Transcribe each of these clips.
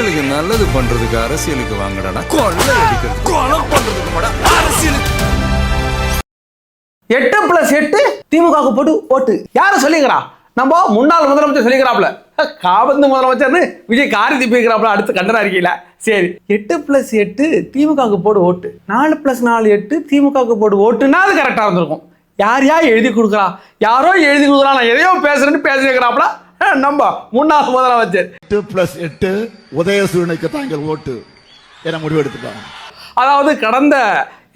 மக்களுக்கு நல்லது பண்றதுக்கு அரசியலுக்கு வாங்கடா, கொள்ளை அடிக்கிறது கொலை பண்றதுக்கு அரசியலுக்கு. 8+8 திமுகவுக்கு போட்டு ஓட்டு யாரு சொல்லிக்கிறா? நம்ம முன்னாள் முதலமைச்சர் சொல்லிக்கிறாப்ல, காபந்து முதலமைச்சர்னு விஜய் காரி திப்பிக்கிறாப்ல அடுத்து கண்டன அறிக்கையில. சரி, 8+8 திமுகவுக்கு போடு ஓட்டு, 4+4 8 திமுகவுக்கு போடு ஓட்டுன்னா அது கரெக்டா இருந்திருக்கும். யாரையா எழுதி கொடுக்குறா? யாரோ எழுதி கொடுக்குறா, நான் எதையோ பேசுறேன்னு பேசிக்கிறாப்ல நம்ம முன்னாள் முதலமைச்சர். 8+8 உதயசூரனுக்கு தாங்கள் ஓட்டு என முடிவெடுத்துட்டாங்க. அதாவது கடந்த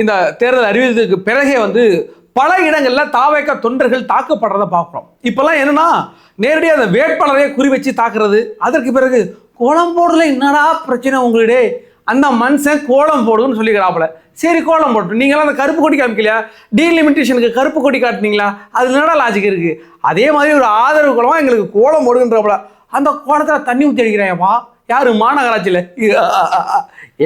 இந்த தேர்தல் அறிவித்ததுக்கு பிறகே பல இடங்கள்ல தாவேக தொண்டர்கள் தாக்கப்படுறத பார்க்கிறோம். இப்பெல்லாம் என்னன்னா நேரடியாக அந்த வேட்பாளரையே குறி வச்சு தாக்குறது. அதற்கு பிறகு கோலம் போடல, என்னடா பிரச்சனை உங்களிடையே? அந்த மனுஷன் கோலம் போடுன்னு சொல்லிக்கிறாப்புல. சரி, கோலம் போட்டு நீங்களாம் அந்த கருப்பு கொடி காமிக்கலையா? டீலிமிட்டேஷனுக்கு கருப்பு கொடி காட்டினீங்களா? அது என்னடா லாஜிக் இருக்கு? அதே மாதிரி ஒரு ஆதரவு கோலமா எங்களுக்கு கோலம் போடுகின்றப்பல அந்த கோலத்தில் தண்ணி ஊற்றி அடிக்கிறேன்ப்பா. யாரு? மாநகராட்சியில்.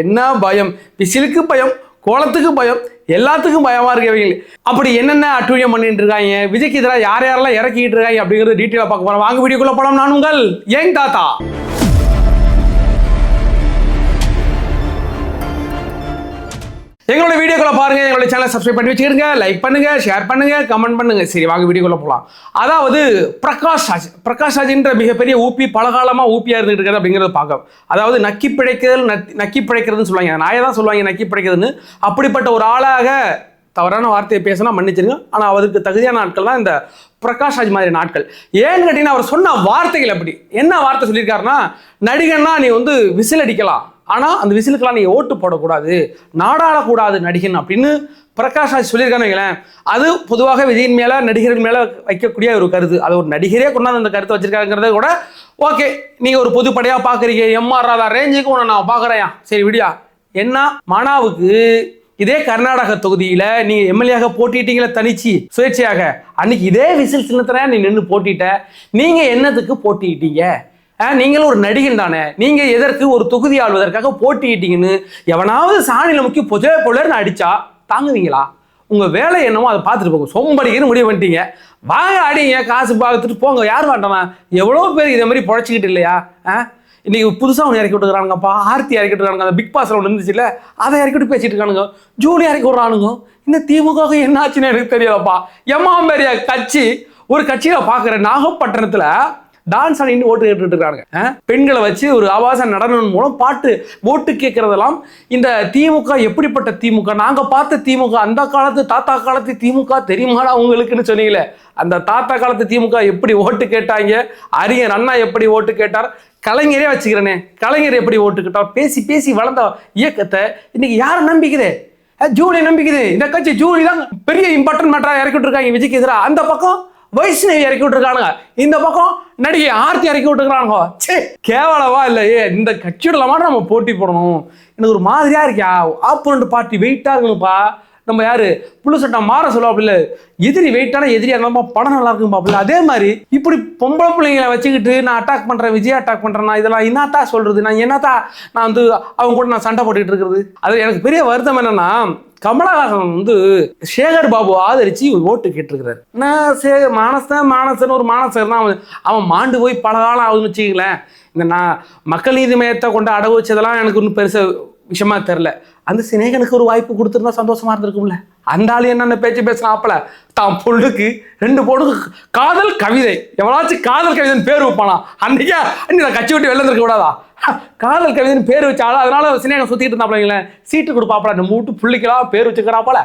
என்ன பயம்? விசிலுக்கு பயம், கோலத்துக்கு பயம், எல்லாத்துக்கும் பயமா இருக்கவங்க. அப்படி என்னென்ன அட்டுழியம் பண்ணிட்டு இருக்காங்க, விஜய்க்கு எதிராக யார் யாரெல்லாம் இறக்கிட்டு இருக்காங்க அப்படிங்கிறது டீட்டெயிலாக பார்க்க போறோம். வாங்க வீடியோக்குள்ள போலாம். நான் உங்கள் யங் தாத்தா. எங்களோட வீடியோக்குள்ள பாருங்க, எங்களோட சேனலை சப்ஸ்கிரைப் பண்ணி வச்சுக்கிடுங்க, லைக் பண்ணுங்க, ஷேர் பண்ணுங்க, கமெண்ட் பண்ணுங்க. சரி, வாங்க வீடியோக்குள்ள போகலாம். அதாவது பிரகாஷ் ராஜ்ன்ற மிகப்பெரிய ஊப்பி, பலகாலமா ஊப்பியா இருந்துட்டு இருக்காரு அப்படிங்கிறத பார்க்க. அதாவது நக்கி பிழைக்கிறதுன்னு சொல்லுவாங்க, நாயை தான் சொல்லுவாங்க நக்கி பிழைக்கிறதுன்னு. அப்படிப்பட்ட ஒரு ஆளாக தவறான வார்த்தையை பேசினா மன்னிச்சிருங்க, ஆனால் அவருக்கு தகுதியான நாட்கள் தான் இந்த பிரகாஷ் ராஜ் மாதிரி நாட்கள். ஏன்னு கேட்டீங்கன்னா அவர் சொன்ன வார்த்தைகள் அப்படி. என்ன வார்த்தை சொல்லியிருக்காருன்னா, நடிகன்னா நீ விசில் அடிக்கலாம், ஆனால் அந்த விசிலுக்கெல்லாம் நீ ஓட்டு போடக்கூடாது, நாடாளக்கூடாது நடிகன் அப்படின்னு பிரகாஷ் ராஜ் சொல்லியிருக்கான்னு. அது பொதுவாக விஜயின் மேலே, நடிகர்கள் மேலே வைக்கக்கூடிய ஒரு கருத்து. அது ஒரு நடிகரே கொண்டாந்து அந்த கருத்தை வச்சிருக்காங்கிறத கூட ஓகே, நீங்கள் ஒரு பொதுப்படையாக பார்க்குறீங்க, எம்ஆர் ராதா ரேஞ்சுக்கு உன்னை நான் பார்க்குறேன். சரி விடியா. என்ன மானாவுக்கு இதே கர்நாடக தொகுதியில் நீங்கள் எம்எல்ஏயாக போட்டிட்டீங்களே தனிச்சு சுயேட்சையாக, அன்னைக்கு இதே விசில் சின்னத்துல நீ நின்று போட்டிட்ட. நீங்கள் என்னத்துக்கு போட்டிட்டீங்க? நீங்களும் ஒரு நடிகன் தானே, நீங்க எதற்கு ஒரு தொகுதி ஆள்வதற்காக போட்டிட்டீங்கன்னு எவனாவது சாணியில முக்கி பொலர்னு அடிச்சா தாங்குவீங்களா? உங்க வேலை என்னமோ அதை பார்த்துட்டு போங்க. சொம்படிக்குன்னு முடிவு பண்ணிட்டீங்க, வாங்க அடிங்க, காசு பார்த்துட்டு போங்க. யார் வேண்டாமா? எவ்வளோ பேர் இதே மாதிரி பொழைச்சிக்கிட்டு இல்லையா? இன்னைக்கு புதுசாக ஒன்று இறக்கி விட்டுக்கிறானுங்கப்பா, ஆர்த்தி இறக்கி விட்டுருக்கானுங்க. அந்த பிக் பாஸ்ல ஒன்று இருந்துச்சு இல்லை, அதை இறக்கி விட்டு பேசிட்டு இருக்கானுங்க. ஜூலி இறக்கி விட்றானுங்க. இந்த திமுக என்ன ஆச்சுன்னு எனக்கு தெரியலப்பா. எம்மாம்பேரியா கட்சி, ஒரு கட்சியில பார்க்குறேன் நாகப்பட்டினத்தில் டான்ஸ் ஆடி ஓட்டு கேட்டுட்டு இருக்காங்க. பெண்களை வச்சு ஒரு ஆபாச நடனம் மூலம் பாட்டு ஓட்டு கேட்கறதெல்லாம். இந்த திமுக எப்படிப்பட்ட திமுக? நாங்க பார்த்த திமுக அந்த காலத்து தாத்தா காலத்து திமுக தெரியுமாடா உங்களுக்குன்னு சொன்னீங்களே, அந்த தாத்தா காலத்து திமுக எப்படி ஓட்டு கேட்டாங்க, அறிஞர் அண்ணா எப்படி ஓட்டு கேட்டார், கலைஞரே வச்சுக்கிறேனே, கலைஞர் எப்படி ஓட்டு கேட்டார், பேசி பேசி வளர்ந்த இயக்கத்தை இன்னைக்கு யாரை நம்பிக்குது? ஜூலி நம்பிக்குது. இந்த கட்சி ஜூலி தான் பெரிய இம்பார்ட்டன்ட் மேட்டரா இறக்கிட்டு இருக்காங்க விஜய்க்கு எதிராக. அந்த பக்கம் வைஷ்ணவி இறக்கி விட்டுருக்கானுங்க, இந்த பக்கம் நடிகை ஆர்த்தி இறக்கி விட்டுருக்கானுங்க. சே, கேவலவா இல்லையே? இந்த கட்சியோட மாட்டம் நம்ம போட்டி போடணும். எனக்கு ஒரு மாதிரியா இருக்கியா? ஆப்போனண்ட் பார்ட்டி வெயிட்டா இருக்கணும்ப்பா. நம்ம யாரு புழு சட்டம் மாற சொல்லுவாப்புல, எதிரி வெயிட்டான எதிரியா இருந்தா படம் நல்லா இருக்கும் பாப்புல. அதே மாதிரி இப்படி பொம்பளை பிள்ளைங்களை வச்சுக்கிட்டு நான் அட்டாக் பண்றேன், விஜய் அட்டாக் பண்றேன், இதெல்லாம் என்னத்தா சொல்றது? நான் என்னத்தா நான் அவங்க கூட நான் சண்டை போட்டுக்கிட்டு இருக்கிறது? அது எனக்கு பெரிய வருத்தம் என்னன்னா, கமலஹாசன் சேகர் பாபு ஆதரிச்சு ஓட்டு கேட்டிருக்கிறாரு. நான் மானசன் ஒரு மானசர் தான். அவன் மாண்டு போய் பல காலம் ஆகுதுன்னு வச்சுக்கங்களேன். இந்த நான் மக்கள் நீதி மையத்தை கொண்டு அடகு வச்சதெல்லாம் எனக்கு ஒன்றும் பெருசா விஷயமா தெரில. அந்த சினேகனுக்கு ஒரு வாய்ப்பு கொடுத்துருந்தா சந்தோஷமா இருந்திருக்கும்ல. அந்த ஆளு என்னென்ன பேச்சு பேசினாப்பல, தான் பொண்ணுக்கு 2 பொண்ணுக்கு காதல் கவிதை, எவனாச்சும் காதல் கவிதைன்னு பேர் வைப்பானா? அன்னைக்கே நான் கட்சி விட்டு வெளில இருக்க கூடாதா? காதல் கவிதைன்னு பேர் வச்சாலும் அதனால சினேகன் சுத்திட்டு இருந்தாப்ல, சீட்டு கொடுப்பாப்பல, நம்ம வீட்டு பிள்ளைக்கெல்லாம் பேர் வச்சுக்கிறாப்பல,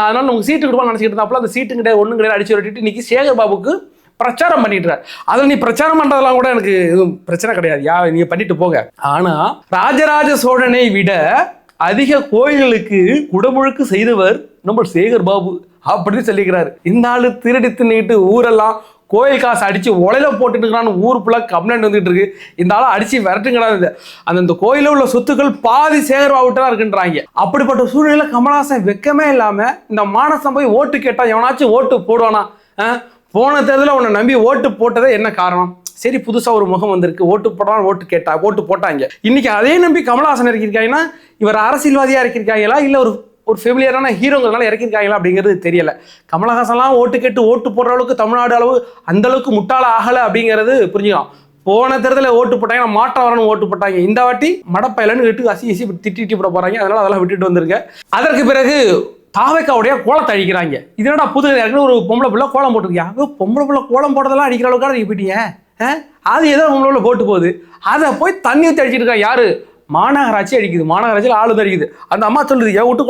அதனால நமக்கு சீட்டு கொடுப்பான்னு நினைச்சிட்டு இருந்தாப்பல. அந்த சீட்டு கிடையாது, ஒன்றும் கிடையாது, அடிச்சு விட்டுட்டு இன்னைக்கு சேகர் பாபுக்கு பிரச்சாரம் பண்ணிட்டு. அதில் நீ பிரச்சாரம் பண்றதெல்லாம் கூட எனக்கு எதுவும் பிரச்சனை கிடையாது, நீங்க பண்ணிட்டு போக. ஆனா ராஜராஜ சோழனை விட அதிக கோயில்களுக்கு குடமுழுக்கு செய்தவர் நம்ம சேகர் பாபு அப்படின்னு சொல்லிக்கிறாரு. இந்த ஆளு திருடி தின்னுட்டு ஊரெல்லாம் கோயில் காசு அடிச்சு உலையில போட்டுட்டு இருக்கான்னு ஊர் ஃபுல்லாக கம்ப்ளைண்ட் வந்துட்டு இருக்கு. இந்த ஆளை அடிச்சு விரட்டுங்கிறாங்க. அந்த கோயில உள்ள சொத்துக்கள் பாதி சேகர் பாபுட்டு தான் இருக்குன்றாங்க. அப்படிப்பட்ட சூழ்நிலையில கமலஹாசன் வெக்கமே இல்லாம இந்த மானசம் போய் ஓட்டு கேட்டா எவனாச்சும் ஓட்டு போடுவானா? போன தேர்தலில் உன்னை நம்பி ஓட்டு போட்டதே என்ன காரணம்? சரி, புதுசா ஒரு முகம் வந்திருக்கு, ஓட்டு போட்டாலும் ஓட்டு போட்டாங்க. இன்னைக்கு அதே நம்பி கமலஹாசன் இறக்கிருக்காங்கன்னா இவர் அரசியல்வாதியா இறக்கிருக்காங்களா இல்ல ஒரு ஃபெமிலியரான ஹீரோங்கிறதுனால இறக்கிருக்காங்களா அப்படிங்கிறது தெரியல. கமலஹாசன்லாம் ஓட்டு கேட்டு ஓட்டு போடுற அளவுக்கு தமிழ்நாடு அளவு அந்த அளவுக்கு முட்டாள ஆகலை அப்படிங்கிறது புரிஞ்சுக்கலாம். போன தேர்தலில் ஓட்டு போட்டாங்க, மாற்றம் வரணும் ஓட்டு போட்டாங்க. இந்த வாட்டி மடப்பயலன்னு கேட்டு அசி திட்டி போட போறாங்க. அதனால அதெல்லாம் விட்டுட்டு வந்திருக்க. அதற்கு பிறகு தாவேக்காவுடைய கோலத்தை அழிக்கிறாங்க. இதனடா புது ஒரு பொம்பளை பிள்ளை கோலம் போட்டிருக்கியா? பொம்பளை பிள்ளை கோலம் போடுறதெல்லாம் அடிக்கிற அளவுக்கு நீங்க போயிட்டீங்க. அது ஏதோ பொம்பளை போட்டு போகுது. அதை போய் தண்ணி ஊற்றி அடிச்சிட்டு இருக்கா. யாரு? மாநகராட்சி அடிக்குது. மாநகராட்சியில் ஆளுது அடிக்குது. அந்த அம்மா சொல்லுது, என் விட்டு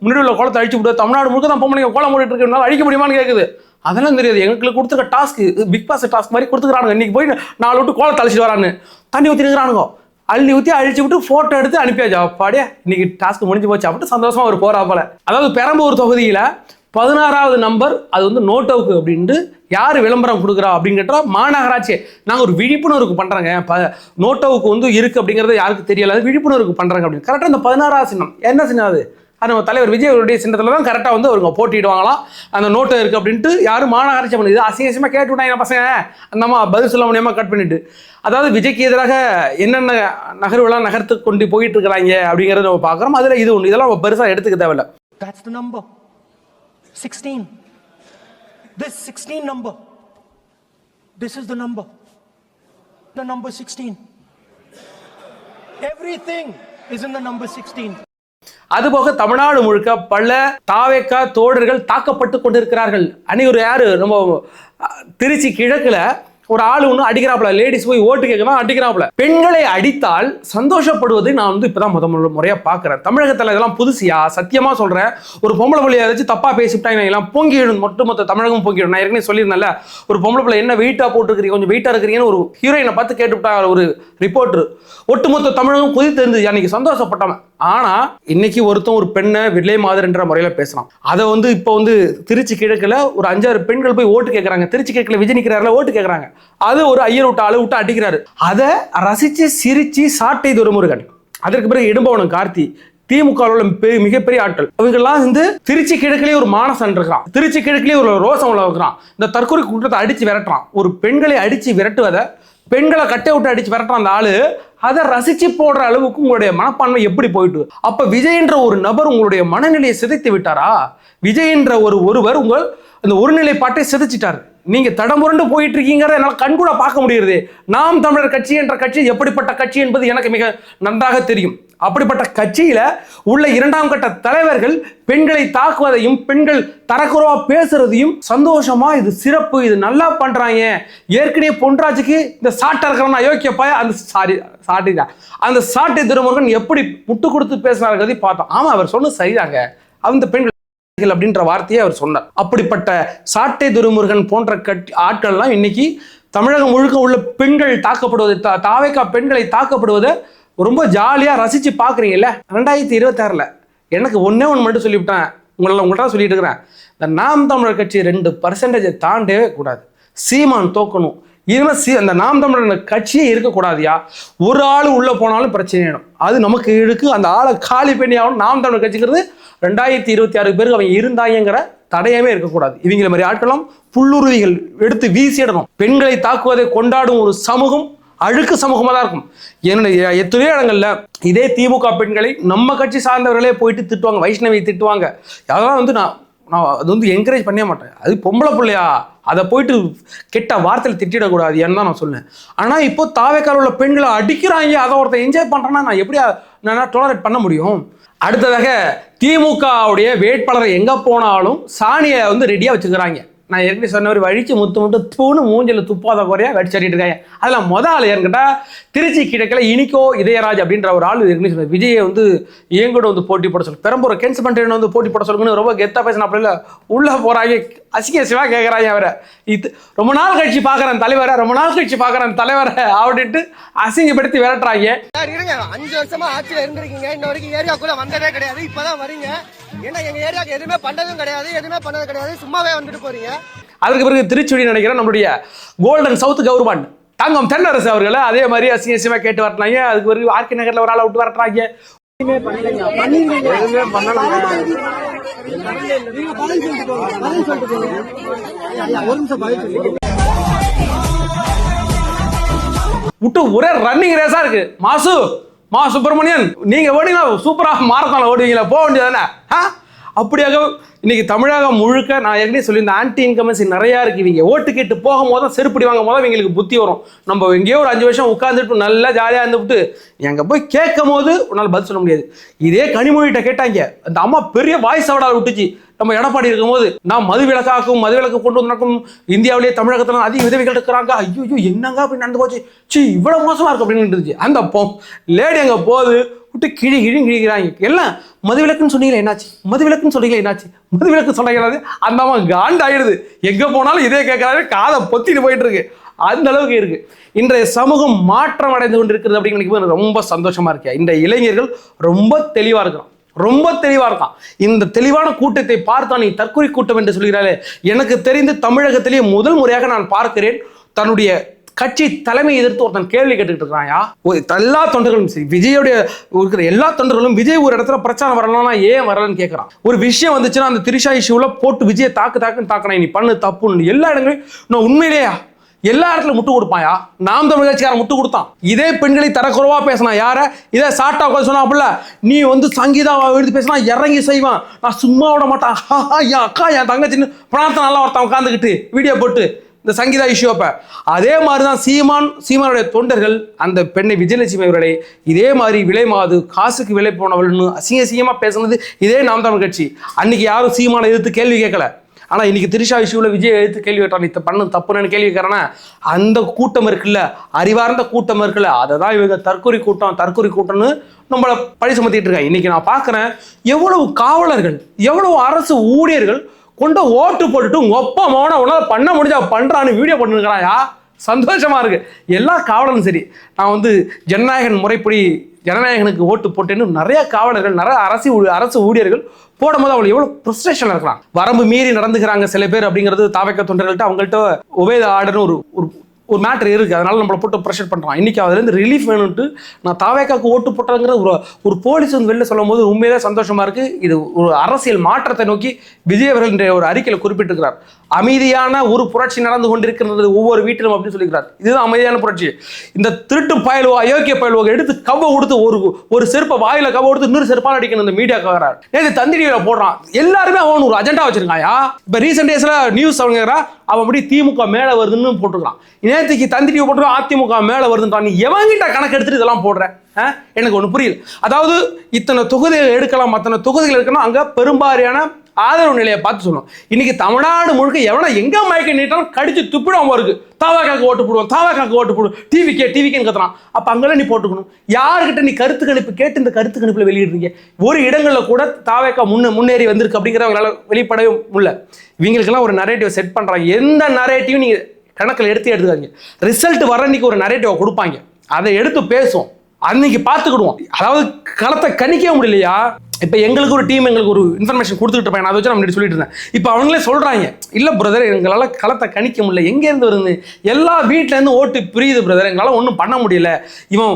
முன்னாடி உள்ள கோலத்தை அழிச்சு விட்டு தமிழ்நாடு முழுக்க தான் பொம்பளைங்க கோலம் போட்டுட்டு இருக்கனால அழிக்க முடியுமான்னு கேட்குது. அதெல்லாம் தெரியாது. எங்களுக்கு கொடுத்துருக்க டாஸ்க்கு பிக் பாஸ் டாஸ்க் மாதிரி கொடுத்துக்கிறானுங்க. இன்னைக்கு போய் 4 விட்டு கோலத்தை அழிச்சிட்டு வரான்னு தண்ணி ஊற்றி இருக்கிறானுங்க. அள்ளி ஊற்றி அழிச்சு விட்டு போட்டோ எடுத்து அனுப்பியாச்சு. அப்பாடியே இன்னைக்கு டாஸ்க் முடிஞ்சு போச்சு அப்படி சந்தோஷமா ஒரு போறா போல. அதாவது பெரம்பூர் தொகுதியில 16வது நம்பர் அது வந்து நோட்டோவுக்கு அப்படின்ட்டு யார் விளம்பரம் கொடுக்குறா அப்படின்னு கேட்டா மாநகராட்சி. நாங்கள் ஒரு விழிப்புணர்வுக்கு பண்ணுறாங்க. நோட்டோவுக்கு வந்து இருக்குது அப்படிங்கிறது யாருக்கு தெரியல. அது விழிப்புணர்வுக்கு பண்ணுறாங்க அப்படின்னு. கரெக்டாக இந்த 16வது சின்னம் என்ன சின்னம்? அது நம்ம தலைவர் விஜய் அவருடைய சின்னத்தில் தான் கரெக்டாக வந்து அவங்க போட்டிடுவாங்களாம். அந்த நோட்டோ இருக்குது அப்படின்ட்டு யாரும் மாநகராட்சி பண்ணுது. அசிங்கமாக கேட்டு விட்டாங்க பசங்க. அந்த அம்மா பதில் சொல்ல முடியாமல் கட் பண்ணிட்டு. அதாவது விஜய்க்கு எதிராக என்னென்ன நகர்வுலாம் நகர்த்து கொண்டு போயிட்டு இருக்கிறாங்க அப்படிங்கிறத நம்ம பார்க்குறோம். அதில் இது ஒன்று. இதெல்லாம் பெருசாக எடுத்துக்க தேவையில்ல. That's the number 16. This 16 number. This is the number. The number 16. Everything is in the number 16. அதுபோக தமிழ்நாடு முழுக்க பல தாவேக்கா தோழர்கள் தாக்கப்பட்டு கொண்டிருக்கிறார்கள். அன்னைக்கு யாரு நம்ம திருச்சி கிழக்குல ஒரு ஆளு ஒன்று அடிக்கிறாப்புல. லேடிஸ் போய் ஓட்டு கேட்கலாம் அடிக்கிறாப்புல. பெண்களை அடித்தால் சந்தோஷப்படுவதை நான் வந்து இப்பதான் முறையா பாக்குறேன். தமிழகத்துல இதெல்லாம் புதுசியா? சத்தியமா சொல்றேன். ஒரு பொம்பளை பிள்ளைய ஏதாச்சும் தப்பா பேசிவிட்டாங்க எல்லாம் பொங்கிடும். மொத்த தமிழகம் பொங்கிடும். நான் ஏற்கனவே சொல்லியிருந்தேன்ல, ஒரு பொம்பளை பிள்ளை என்ன வெயிட்டா போட்டுருக்கீங்க, கொஞ்சம் வெயிட்டா இருக்கிறீங்கன்னு ஒரு ஹீரோயினை பார்த்து கேட்டுவிட்டா ஒரு ரிப்போர்ட்டர். ஒட்டுமொத்த தமிழகம் கொதித்து இருந்துச்சு. அன்னைக்கு சந்தோஷப்பட்டவன். ஆனா இன்னைக்கு ஒரு பெண்ணை விலை மாதிரின்ற முறையில பேசலாம். அதை வந்து இப்போ வந்து திருச்சி கிழக்குல ஒரு 5-6 பெண்கள் போய் ஓட்டு கேட்கறாங்க. திருச்சி கிழக்குல விஜய் நிற்கிறாருல ஓட்டு கேட்கறாங்க. அது ஒரு ஐயர் விட்டு ஆளு விட்டு அடிக்கிறாரு. அதை ரசிச்சு சிரிச்சு சாட்டை துரைமுருகன், அதற்கு பிறகு இடும்பவனம் கார்த்தி, திமுக மிகப்பெரிய ஆட்கள், அவங்கெல்லாம் வந்து திருச்சி கிழக்கிலேயே ஒரு மானசன் இருக்கிறான். திருச்சி கிழக்கிலேயே ஒரு ரோசம் உள்ள இருக்கிறான். இந்த தற்கொலை கூட்டத்தை அடிச்சு விரட்டுறான். ஒரு பெண்களை அடிச்சு விரட்டுவதை, பெண்களை கட்டை விட்டு அடிச்சு விரட்டுறான் அந்த ஆளு. அதை ரசிச்சு போடுற அளவுக்கு உங்களுடைய மனப்பான்மை எப்படி போயிட்டு? அப்ப விஜய் என்ற ஒரு நபர் உங்களுடைய மனநிலையை சிதைத்து விட்டாரா? விஜய் என்ற ஒருவர் உங்கள் அந்த ஒருநிலைப்பாட்டை சிதைச்சிட்டாரு. நீங்க தடமுரண்டு போயிட்டு இருக்கீங்கிறத என்னால் கண்கூட பார்க்க முடியுது. நாம் தமிழர் கட்சி என்ற கட்சி எப்படிப்பட்ட கட்சி என்பது எனக்கு மிக நன்றாக தெரியும். அப்படிப்பட்ட கட்சியில உள்ள 2ஆம் கட்ட தலைவர்கள் பெண்களை தாக்குவதையும் பெண்கள் தரக்குறவா பேசுறதையும் சந்தோஷமா இது சிறப்பு, இது நல்லா பண்றாங்க. ஏற்கனவே பொன்ராஜுக்கு இந்த சாட்டை இருக்கிறவன் அயோக்கியப்பா அந்த சாட்டை துரைமுருகன் எப்படி முட்டு கொடுத்து பேசினார்கிறதை பார்த்தோம். ஆமா, அவர் சொன்னது சரிதாங்க. அந்த பெண்கள் அப்படின்ற வார்த்தையை அவர் சொன்னார். அப்படிப்பட்ட சாட்டை துரைமுருகன் போன்ற ஆட்கள்லாம் இன்னைக்கு தமிழகம் முழுக்க உள்ள பெண்கள் தாக்கப்படுவது, தாவேக்கா பெண்களை தாக்கப்படுவதை ரொம்ப ஜாலியா ரசிச்சு பாக்குறீங்கல்ல. 2026 எனக்கு ஒன்னே ஒன்று மட்டும் சொல்லிவிட்டேன். உங்கள்கிட்ட சொல்லிட்டு இருக்கிறேன். இந்த நாம் தமிழர் கட்சி 2% தாண்டவே கூடாது. சீமான் தோக்கணும். இனிமே அந்த நாம் தமிழர் கட்சியே இருக்கக்கூடாதியா. ஒரு ஆள் உள்ள போனாலும் பிரச்சனை. அது நமக்கு இருக்கு. அந்த ஆளை காலி பண்ணி ஆகணும். நாம் தமிழர் கட்சிங்கிறது 2026 பேருக்கு அவங்க இருந்தாங்கிற தடையமே இருக்கக்கூடாது. இவங்கள மாதிரி ஆட்களும் புல்லுருவிகள் எடுத்து வீசிடணும். பெண்களை தாக்குவதை கொண்டாடும் ஒரு சமூகம் அழுக்கு சமூகமாக தான் இருக்கும். என்னுடைய எத்தனையோ இடங்கள்ல இதே திமுக பெண்களை நம்ம கட்சி சார்ந்தவர்களே போயிட்டு திட்டுவாங்க, வைஷ்ணவி திட்டுவாங்க. அதெல்லாம் வந்து நான் அது வந்து என்கரேஜ் பண்ணவே மாட்டேன். அது பொம்பளை பிள்ளையா, அதை போயிட்டு கெட்ட வார்த்தையில் திட்டிடக்கூடாது ஏன்னு தான் நான் சொன்னேன். ஆனால் இப்போ தாவேக்கால உள்ள பெண்களை அடிக்கிறாங்க, அதை ஒருத்தர் என்ஜாய் பண்ணுறேன்னா நான் எப்படி நான் டோலரேட் பண்ண முடியும்? அடுத்ததாக திமுகவுடைய வேட்பாளரை எங்கே போனாலும் சாணியை வந்து ரெடியாக வச்சுக்கிறாங்க. நான் ஏற்கனவே சொன்ன ஒரு வழிச்சு முட்டு தூணு மூஞ்சில் துப்பாத குறையா வெடிச்சிட்டு இருக்காங்க. அதில் முதல் ஆள் யாருன்னு கேட்டால் திருச்சி கிழக்கில் இனிக்கோ இதயராஜ் அப்படின்ற ஒரு ஆள் ஏற்கனவே சொன்னார். விஜயை வந்து எங்கூட வந்து போட்டி போட சொல்லு, பெரம்பூரை கேன்சல் பண்ணிட்டு வந்து போட்டி போட சொல்லுங்கன்னு ரொம்ப கெத்தாக பேசினா. அப்படில உள்ளே போகிறாங்க, அசிங்கசிவா கேட்குறாங்க. அவரை இது ரொம்ப நாள் கழிச்சு பார்க்குறேன் தலைவரை, ரொம்ப நாள் கழிச்சு பார்க்குறேன் தலைவரை அப்படின்ட்டு அசிங்கப்படுத்தி விரட்டுறாங்க. 5 வருஷமா ஆட்சியில் இருந்திருக்கீங்க, இன்ன வரைக்கும் ஏரியாக்குள்ள வந்ததே கிடையாது. இப்பதான் வரீங்க. ஏன்னா எங்க ஏரியாவுக்கு எதுவுமே பண்ணதும் கிடையாது, எதுவுமே பண்ணது கிடையாது, சும்மாவே வந்துட்டு போறீங்க. அதுக்கு பிறகு திருச்சுடி நினைக்கிறேன் நம்மளுடைய golden south government Thangam Thennarasu அவர்களை அதே மாதிரி அசிங்கசியமா கேட்டு வரட்டாங்க. அதுக்கு பிறகு ஆர்கே நகர்ல ஒரு ஆளை விட்டு வரட்டாங்க. விட்டு ஒரே ரன்னிங் ரேஸா இருக்கு. மா சுப்பிரமணியன், நீங்க ஓடினா சூப்பரா மாரத்தான்ல ஓடுவீங்களா? போக வேண்டியதானே? அப்படியாக இன்னைக்கு தமிழகம் முழுக்க நான் ஏற்கனவே சொல்லி இந்த ஆன்டி இன்கமன்சி நிறையா இருக்கு. இவங்க ஓட்டு கேட்டு போகும்போது தான் செருப்படி வாங்கும் போது இவங்களுக்கு புத்தி வரும். நம்ம எங்கேயோ ஒரு 5 வருஷம் உட்காந்துட்டு நல்லா ஜாலியாக இருந்துவிட்டு எங்கே போய் கேட்கும் போது உன்னால் பதில் சொல்ல முடியாது. இதே கனிமொழிகிட்ட கேட்டாங்க, அந்த அம்மா பெரிய வாய்ஸ் அவடால் விட்டுச்சு. நம்ம எடப்பாடி இருக்கும்போது நான் மதுவிலக்காக்கும் மதுவிலக்கு கொண்டு வந்து நடக்கும் இந்தியாவிலேயே தமிழகத்தில் அதிக விதவைகள் இருக்கிறாங்க, ஐயோ என்னங்க அப்படி நடந்து போச்சு, இவ்வளோ மோசமாக இருக்கும் அப்படின்னு இருந்துச்சு. அந்த லேடி அங்கே போகுது விட்டு கிழிக்கிறாங்க. எல்லாம் மதுவிலக்குன்னு சொன்னீங்களே என்னாச்சு, மதுவிலக்குன்னு சொன்னீங்களே என்னாச்சு, மதுவிலக்கு சொன்னீங்களாது. அந்த அம்மா காண்ட் ஆயிடுது. எங்கே போனாலும் இதே கேட்கறாரு, காதை பொத்திட்டு போயிட்டு இருக்கு. அந்த அளவுக்கு இருக்கு. இன்றைய சமூகம் மாற்றம் அடைந்து கொண்டு இருக்கிறது அப்படிங்கிறது ரொம்ப சந்தோஷமா இருக்கு. இந்த இளைஞர்கள் ரொம்ப தெளிவா இருக்கிறோம், ரொம்ப தெளிவா இருக்கான். இந்த தெளிவான கூட்டத்தை பார்த்தா நீ தற்கொலை கூட்டம் என்று சொல்கிறாரே, எனக்கு தெரிந்து தமிழகத்திலேயே முதல் முறையாக நான் பார்க்கிறேன் தன்னுடைய கட்சி தலைமை எதிர்த்து ஒருத்தன் கேள்வி கேட்டுக்கிட்டு இருக்கிறாயா. எல்லா தொண்டர்களும் சரி, விஜயோடைய இருக்கிற எல்லா தொண்டர்களும் விஜய் ஒரு இடத்துல பிரச்சாரம் வரலன்னா ஏன் வரலன்னு கேட்கறான். ஒரு விஷயம் வந்துச்சுன்னா அந்த திரிஷா இஷ்யூல போட்டு விஜயை தாக்குன்னு தாக்கினா நீ பண்ணு தப்புன்னு எல்லா இடங்களையும் நான் உண்மையிலேயா எல்லா இடத்துல முட்டு கொடுப்பாயா. நாம் தமிழ் கட்சிக்காரன் முட்டு கொடுத்தான். இதே பெண்களை தரக்குறவா பேசினா யார, இதே சாட்டா உட்காந்து சொன்னா அப்படில நீ சங்கீதா எழுதி பேசினா இறங்கி செய்வான், நான் சும்மா விட மாட்டான், என் அக்கா என் தங்கச்சின்னு பிரார்த்தனை நல்லா ஒருத்தன் உட்காந்துக்கிட்டு வீடியோ போட்டு இந்த சங்கீதா இஷ்யூப்ப. அதே மாதிரி தான் சீமானுடைய தொண்டர்கள் அந்த பெண்ணை விஜயலட்சுமி அவர்களை இதே மாதிரி விலை மாது காசுக்கு விலை போனவள்னு அசிங்கமா பேசுனது இதே நாம் தமிழ் கட்சி. அன்னைக்கு யாரும் சீமானை எதிர்த்து கேள்வி கேட்கல. ஆனால் இன்னைக்கு திரிஷா இஷ்யூவில் விஜய் எடுத்து கேள்வி கேட்டான், நீ பண்ணு தப்புன்னு கேள்வி கேட்கறேன்னா அந்த கூட்டம் இருக்குல்ல, அறிவார்ந்த கூட்டம் இருக்குல்ல, அதை தான் இவங்க தற்கொலை கூட்டம்னு நம்மளை பழி சுமத்திட்டு இருக்காங்க. இன்னைக்கு நான் பார்க்குறேன் எவ்வளவு காவலர்கள், எவ்வளவு அரசு ஊழியர்கள் கொண்டு ஓட்டு போட்டுட்டு ஒப்ப மௌன உணவு பண்ண முடிஞ்சா பண்றான்னு வீடியோ பண்ணிருக்கிறாயா. சந்தோஷமா இருக்கு. எல்லா காவலரும் சரி, நான் ஜனநாயகன் முறைப்படி ஜனநாயகனுக்கு ஓட்டு போட்டேன்னு நிறைய காவலர்கள், நிறைய அரசு ஊழியர்கள் போடும்போது அவங்களுக்கு எவ்வளவு ஃப்ரஸ்ட்ரேஷன் இருக்கலாம். வரம்பு மீறி நடந்துக்கிறாங்க சில பேர் அப்படிங்கிறது தாவேக்கா தொண்டர்கள்ட்ட அவங்கள்ட்ட ஒபே ஆர்டர்னு ஒரு மேட்டர் இருக்குது. அதனால நம்மளை போட்டு ப்ரெஷர் பண்ணுறான். இன்றைக்கி அதுலேருந்து ரிலீஃப் வேணும்ட்டு நான் தாவேக்காவுக்கு ஓட்டு போட்டதுங்கிற ஒரு போலீஸ் வெளில சொல்லும் போது உண்மையிலே சந்தோஷமாக இருக்குது. இது ஒரு அரசியல் மாற்றத்தை நோக்கி விஜய் அவர்கள் இன்றைய ஒரு அறிக்கையில் குறிப்பிட்டிருக்கிறார். அமைதியான ஒரு புரட்சி நடந்து கொண்டிருக்கிறது ஒவ்வொரு வீட்டிலும் அப்படின்னு சொல்லிக்கிறார். இதுதான் அமைதியான புரட்சி. இந்த திருட்டு பயலுவோ அயோக்கிய பயலுவோ எடுத்து கவ்வை கொடுத்து ஒரு செருப்பை வாயில கவ்வை கொடுத்து இன்னொரு செருப்பால் அடிக்கணும் இந்த மீடியா கவரார். நேற்று தந்திரியில் போடுறான். எல்லாருமே அவன் ஒரு அஜெண்டா வச்சிருக்காயா. இப்போ ரீசெண்ட் டேஸ்ல நியூஸ் அவங்க அவன் அப்படி திமுக மேலே வருதுன்னு போட்டுக்கிறான். நேற்றுக்கு தந்திரியை போட்டுருக்கான் அதிமுக மேலே வருதுன்றான். நீ எவங்கிட்ட கணக்கு எடுத்துட்டு இதெல்லாம் போடுற? எனக்கு ஒன்று புரியல. அதாவது இத்தனை தொகுதிகள் எடுக்கலாம், அத்தனை தொகுதிகள் எடுக்கணும், அங்கே பெரும்பாலான ஆதரவு நிலையை பார்த்து சொல்லணும். இன்னைக்கு தமிழ்நாடு முழுக்க எவனா எங்க மயக்க நீட்டாலும் கடிச்சு துப்பிடும் இருக்கு. தாவாக்காக்கு ஓட்டு போடுவோம், டிவிக்கேன்னு கத்துறான். அப்ப அங்கெல்லாம் நீ போட்டுக்கணும். யாருக்கிட்ட நீ கருத்து கணிப்பு கேட்டு இந்த கருத்து கணிப்புல வெளியிடுறீங்க? ஒரு இடங்கள்ல கூட தாவாக்கா முன்னேறி வந்திருக்கு அப்படிங்கிறவங்களால வெளிப்படவே முடியல. இவங்களுக்கெல்லாம் ஒரு நரேட்டிவ் செட் பண்றாங்க. எந்த நரேட்டிவும் நீங்க கணக்கில் எடுத்துக்காங்க. ரிசல்ட் வர அன்னைக்கு ஒரு நரேட்டிவ் கொடுப்பாங்க, அதை எடுத்து பேசுவோம், அன்னைக்கு பார்த்துக்கிடுவோம். அதாவது களத்தை கணிக்க முடியலையா? இப்போ எங்களுக்கு ஒரு டீம் எங்களுக்கு ஒரு இன்ஃபர்மேஷன் கொடுத்துக்கிட்டு இருப்பேன், அதை வச்சு நம்ம சொல்லிட்டு இருந்தேன். இப்போ அவங்களே சொல்கிறாங்க, இல்லை பிரதர் எங்களால் களத்தை கணிக்க முடியல, எங்கேருந்து வருது, எல்லா வீட்டிலேருந்து ஓட்டு பிரியுது பிரதர், எங்களால் ஒன்றும் பண்ண முடியல. இவன்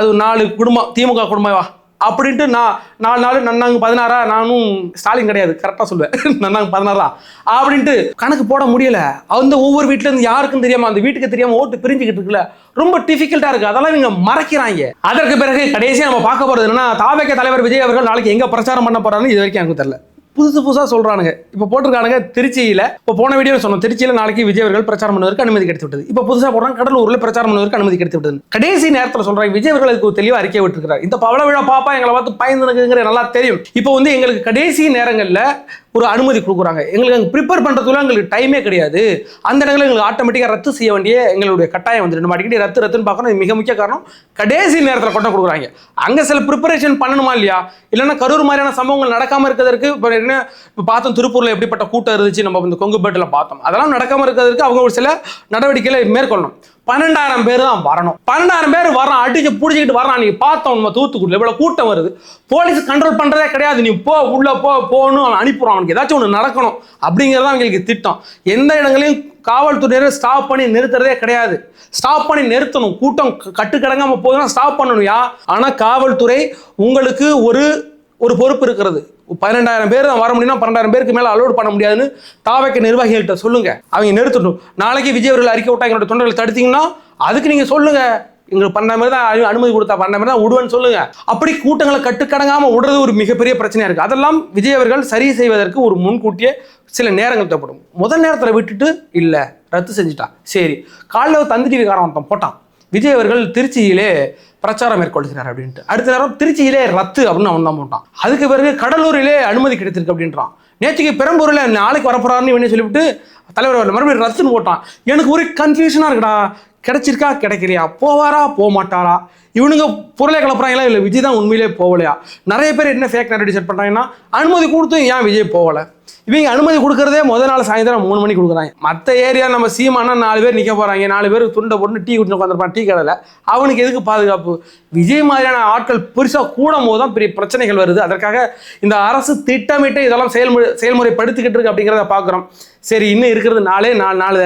அது 4 குடும்பம் திமுக குடும்பம் அப்படின்ட்டு நான் 4 நாள் நன்னாங்க 16 நானும் ஸ்டாலின் கிடையாது கரெக்டாக சொல்லுவேன், நன்னாங்க 16 அப்படின்ட்டு கணக்கு போட முடியல. அந்த ஒவ்வொரு வீட்டிலேருந்து யாருக்கும் தெரியாமல் அந்த வீட்டுக்கு தெரியாமல் ஓட்டு பிரிஞ்சுக்கிட்டு இருக்குல்ல, ரொம்ப டிஃபிகல்ட்டாக இருக்குது. அதெல்லாம் இவங்க மறைக்கிறாங்க. அதற்கு பிறகு கடைசியாக நம்ம பார்க்க போகிறது என்னன்னா, தாவேக்கா தலைவர் விஜய் அவர்கள் நாளைக்கு எங்கே பிரச்சாரம் பண்ண போகிறாருன்னு இது வரைக்கும் எனக்கு தெரியல. புதுசாக சொல்கிறானுங்க. இப்போ போட்டிருக்கானுங்க திருச்சியில். இப்போ போன வீடியோ சொன்னோம், திருச்சியில் நாளைக்கு விஜய் அவர்கள் பிரச்சாரம் பண்ணுவதற்கு அனுமதி கிடைத்து விட்டது. இப்போ புதுசாக போடுறாங்க கடலூரில் பிரச்சாரம் பண்ணுவதற்கு அனுமதி கிடைத்து விட்டது. கடைசி நேரத்தில் சொல்கிறாங்க விஜய் அவர்கள் அதுக்கு தெளிவாக அறிக்கை விட்டுருக்கிறார். இந்த பவள விழா பாப்பா எங்களை பார்த்து பயந்துனுக்குங்கிற நல்லா தெரியும். இப்போ எங்களுக்கு கடைசி நேரங்களில் ஒரு அனுமதி கொடுக்குறாங்க. எங்களுக்கு அங்கே ப்ரிப்பேர் பண்ணுறதுக்குள்ள எங்களுக்கு டைமே கிடையாது. அந்த இடங்களில் எங்களுக்கு ஆட்டோமேட்டிக்காக ரத்து செய்ய வேண்டிய எங்களுடைய கட்டாயம் வந்துடும். நம்ம அடிக்கடி ரத்துன்னு பார்க்கணும். மிக முக்கிய காரணம் கடைசி நேரத்தில் கொண்டு கொடுக்குறாங்க. அங்கே சில ப்ரிப்பரேஷன் பண்ணணுமா இல்லையா? இல்லைன்னா கரூர் மாதிரியான சம்பவங்கள் நடக்காமல் இருக்கிறதுக்கு இப்போ பார்த்தோம், திருப்பூரில் எப்படிப்பட்ட கூட்டம் இருந்துச்சு, நம்ம இந்த கொங்குபேட்டில் பார்த்தோம். அதெல்லாம் நடக்காமல் இருக்கிறதுக்கு அவங்க ஒரு சில நடவடிக்கைகளை மேற்கொள்ளணும். 12,000 பேர் தான் வரணும். 12,000 பேர் வரான், அடிச்சு பிடிச்சிக்கிட்டு வரான். நீ பார்த்தோம் நம்ம தூத்துக்குடியில் எவ்வளோ கூட்டம் வருது. போலீஸ் கண்ட்ரோல் பண்ணுறதே கிடையாது. நீ உள்ள போகணும், அவன் அனுப்பிடுவான். அவனுக்கு ஏதாச்சும் ஒன்று நடக்கணும் அப்படிங்கிறது தான் அவங்களுக்கு திட்டம். எந்த இடங்களையும் காவல்துறையினரை ஸ்டாப் பண்ணி நிறுத்துறதே கிடையாது. ஸ்டாப் பண்ணி நிறுத்தணும். கூட்டம் கட்டுக்கடங்காம போதுன்னா ஸ்டாப் பண்ணணும்யா. ஆனால் காவல்துறை உங்களுக்கு ஒரு பொறுப்பு இருக்கிறது. 12,000 பேர் தான் வர முடியும்னா 12,000 பேருக்கு மேலே அலோட் பண்ண முடியாதுன்னு தாவேக்கா நிர்வாகிகள்கிட்ட சொல்லுங்க, அவங்க நிறுத்தணும். நாளைக்கு விஜய் அவர்கள் அறிக்கை விட்டா எங்களோட தொண்டர்கள் தடுத்தீங்கன்னா அதுக்கு நீங்கள் சொல்லுங்க, எங்களுக்கு பண்ண மாதிரி தான் அனுமதி கொடுத்தா பண்ண மாதிரி தான் விடுவேன்னு சொல்லுங்க. அப்படி கூட்டங்களை கட்டுக்கடங்காம விடுறது ஒரு மிகப்பெரிய பிரச்சனையா இருக்கு. அதெல்லாம் விஜய் அவர்கள் சரி செய்வதற்கு ஒரு முன்கூட்டியே சில நேரங்கள் தேவைப்படும். முதல் நேரத்தில் விட்டுட்டு இல்ல ரத்து செஞ்சுட்டான். சரி, காலைல தந்தி டிவிக்காரன் ஒருத்தன் போட்டான், விஜய் அவர்கள் திருச்சியிலே பிரச்சாரம் மேற்கொள்கிறார் அப்படின்ட்டு. அடுத்த நேரம் திருச்சியிலே ரத்து அப்படின்னு அவன் தான் போட்டான். அதுக்கு பிறகு கடலூரிலே அனுமதி கிடைத்திருக்கு அப்படின்றான். நேற்றுக்கு பெரம்பூரில் நாளைக்கு வரப்போறாருன்னு இவனே சொல்லிவிட்டு தலைவர் மறுபடியும் ரத்துன்னு போட்டான். எனக்கு ஒரு கன்ஃபியூஷனா இருக்குடா, கிடைச்சிருக்கா கிடைக்கலையா, போவாரா போக மாட்டாரா, இவனுங்க பொருளை கிளப்புறாங்களா இல்லை விஜய் தான் உண்மையிலே போகலையா? நிறைய பேர் என்ன ஃபேக் நரேட்டிவ் செட் பண்ணுறாங்கன்னா அனுமதி கொடுத்தும் ஏன் விஜய் போகலை? இவங்க அனுமதி கொடுக்கறதே முதல் நாள் சாயந்தரம் 3 மணிக்கு கொடுக்குறாங்க. மற்ற ஏரியா நம்ம சீமானா 4 பேர் நிற்க போகிறாங்க, 4 பேர் துண்டை போட்டு டீ குடிச்சு உட்காந்துருப்பான் டீ கடையில். அவனுக்கு எதுக்கு பாதுகாப்பு? விஜய் மாதிரியான ஆட்கள் பெருசாக கூடும் போது தான் பெரிய பிரச்சனைகள் வருது. அதற்காக இந்த அரசு திட்டமிட்டு இதெல்லாம் செயல்முறைப்படுத்திக்கிட்டு இருக்கு அப்படிங்கிறத பார்க்குறோம். சரி, இன்னும் இருக்கிறது 4 நாள்,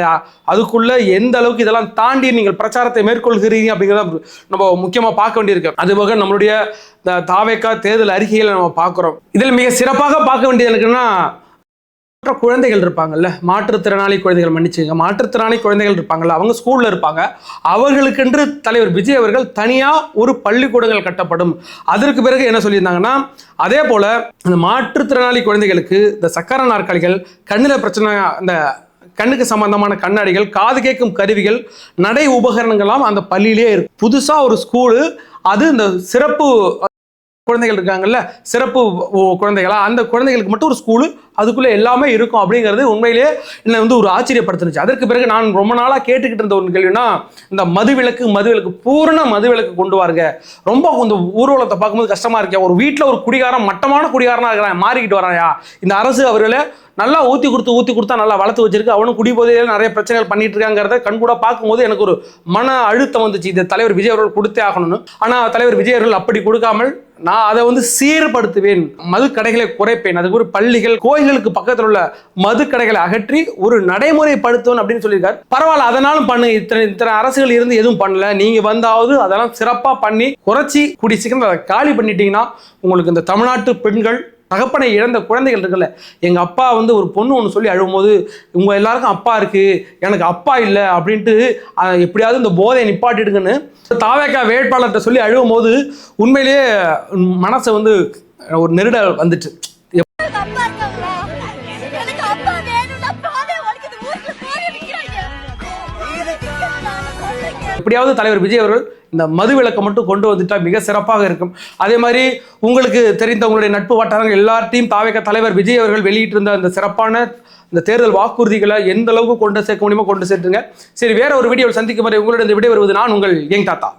அதுக்குள்ள எந்த அளவுக்கு இதெல்லாம் தாண்டி நீங்கள் பிரச்சாரத்தை மேற்கொள்கிறீங்க அப்படிங்கிறத நம்ம முக்கியமாக பார்க்க வேண்டியிருக்கு. அதுபோக நம்மளுடைய தாவேகா தேர்தல் அறிக்கைகளை நம்ம பார்க்குறோம். இதில் மிக சிறப்பாக பார்க்க வேண்டியது எனக்குன்னா, குழந்தைகள் இருப்பாங்கல்ல, மாற்றுத்திறனாளி குழந்தைகள், மன்னிச்சுங்க, மாற்றுத்திறனாளி குழந்தைகள் இருப்பாங்கல்ல, அவங்க ஸ்கூல்ல இருப்பாங்க. அவர்களுக்கென்று தலைவர் விஜய் அவர்கள் தனியா ஒரு பள்ளிக்கூடங்கள் கட்டப்படும். அதற்கு பிறகு என்ன சொல்லியிருந்தாங்கன்னா, அதே போல இந்த மாற்றுத்திறனாளி குழந்தைகளுக்கு இந்த சக்கர நாற்காலிகள், கண்ணில் பிரச்சனை, அந்த கண்ணுக்கு சம்பந்தமான கண்ணாடிகள், காது கேட்கும் கருவிகள், நடை உபகரணங்கள்லாம் அந்த பள்ளியிலே இருக்கு. புதுசா ஒரு ஸ்கூலு, அது இந்த சிறப்பு குழந்தைகள் இருக்காங்கல்ல, சிறப்பு குழந்தைகளா, அந்த குழந்தைகளுக்கு மட்டும் ஒரு ஸ்கூலு, அதுக்குள்ள எல்லாமே இருக்கும் அப்படிங்கிறது உண்மையிலேயே என்னை ஒரு ஆச்சரியப்படுத்துனுச்சு. அதற்கு பிறகு நான் ரொம்ப நாளாக கேட்டுக்கிட்டு இருந்த ஒரு கேள்வினா, இந்த மதுவிலக்கு பூரண மதுவிலக்கு கொண்டு வாருங்க. ரொம்ப இந்த ஊர்வலத்தை பார்க்கும்போது கஷ்டமா இருக்கேன். ஒரு வீட்டில் ஒரு குடிகாரன், மட்டமான குடிகாரனா இருக்கிறான், மாறிக்கிட்டு வராயா? இந்த அரசு அவர்களை நல்லா ஊற்றி கொடுத்தா நல்லா வளர்த்து வச்சிருக்கு. அவனும் குடி போதையில் நிறைய பிரச்சனைகள் பண்ணிட்டு இருக்காங்கிறத கண்கூட பார்க்கும்போது எனக்கு ஒரு மன அழுத்தம் வந்துச்சு. இதை தலைவர் விஜய் அவர்கள் கொடுத்தே ஆகணும்னு. ஆனால் தலைவர் விஜய் அவர்கள் அப்படி கொடுக்காமல், நான் அதை சீர்படுத்துவேன், மது கடைகளை குறைப்பேன், அதுக்கு ஒரு பள்ளிகள், கோயில்களுக்கு பக்கத்தில் உள்ள மது கடைகளை அகற்றி ஒரு நடைமுறைப்படுத்துவேன் அப்படின்னு சொல்லியிருக்காரு. பரவாயில்ல, அதனாலும் பண்ணு. இத்தனை அரசுகள் இருந்து எதுவும் பண்ணல, நீங்க வந்தாவது அதெல்லாம் சிறப்பா பண்ணி குறைச்சி கூடி சீக்கிரம் அதை காலி பண்ணிட்டீங்கன்னா, உங்களுக்கு இந்த தமிழ்நாட்டு பெண்கள், தகப்பனை இழந்த குழந்தைகள் இருக்குல்ல, எங்க அப்பா ஒரு பொண்ணு ஒன்று சொல்லி அழும்போது, உங்க எல்லாருக்கும் அப்பா இருக்கு, எனக்கு அப்பா இல்லை அப்படின்ட்டு எப்படியாவது இந்த போதையை நிப்பாட்டிடுங்கன்னு தாவேகா வேட்பாளர்கிட்ட சொல்லி அழுவும் போது உண்மையிலேயே மனசை ஒரு நெருடல் வந்துட்டு. எப்படியாவது தலைவர் விஜய் அவர்கள் இந்த மது விலக்கை மட்டும் கொண்டு வந்துட்டா மிக சிறப்பாக இருக்கும். அதே மாதிரி உங்களுக்கு தெரிந்த உங்களுடைய நட்பு வட்டாரங்கள் எல்லாத்தையும் தாவேகா தலைவர் விஜய் அவர்கள் வெளியிட்டிருந்த அந்த சிறப்பான இந்த தேர்தல் வாக்குறுதிகளை எந்த அளவுக்கு கொண்டு சேர்க்க முடியுமோ கொண்டு சேர்த்துங்க. சரி, வேற ஒரு வீடியோவில் சந்திக்கும் வரை உங்களுடைய விடை வருவது நான் உங்கள் யங் தாத்தா.